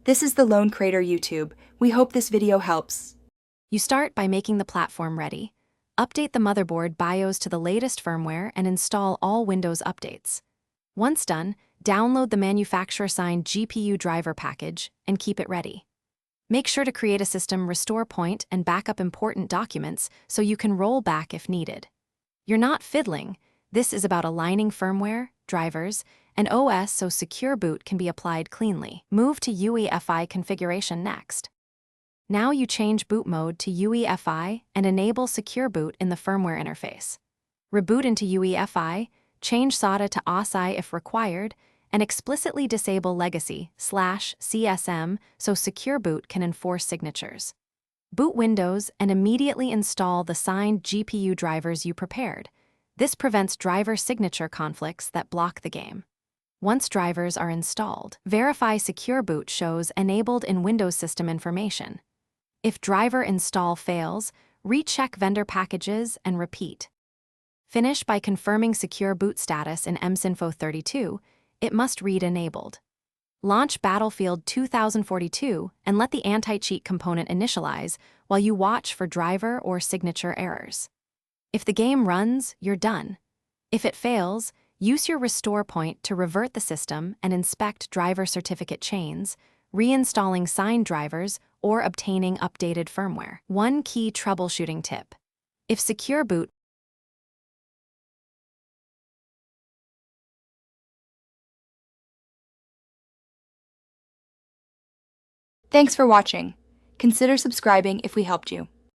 This is the Lone Crater YouTube. We hope this video helps. You start by making the platform ready. Update the motherboard BIOS to the latest firmware and install all Windows updates. Once done, download the manufacturer-signed GPU driver package and keep it ready. Make sure to create a system restore point and back up important documents so you can roll back if needed. You're not fiddling. This is about aligning firmware, drivers, and OS so secure boot can be applied cleanly. Move to UEFI configuration next. Now you change boot mode to UEFI and enable secure boot in the firmware interface. Reboot into UEFI, change SATA to ASI if required, and explicitly disable legacy/CSM so secure boot can enforce signatures. Boot Windows and immediately install the signed GPU drivers you prepared. This prevents driver signature conflicts that block the game. Once drivers are installed, verify secure boot shows enabled in Windows system information. If driver install fails, recheck vendor packages and repeat. Finish by confirming secure boot status in msinfo32. It must read enabled. Launch Battlefield 2042 and let the anti-cheat component initialize while you watch for driver or signature errors. If the game runs, you're done. If it fails, use your restore point to revert the system and inspect driver certificate chains, reinstalling signed drivers, or obtaining updated firmware. One key troubleshooting tip. If secure boot Thanks for watching. Consider subscribing if we helped you.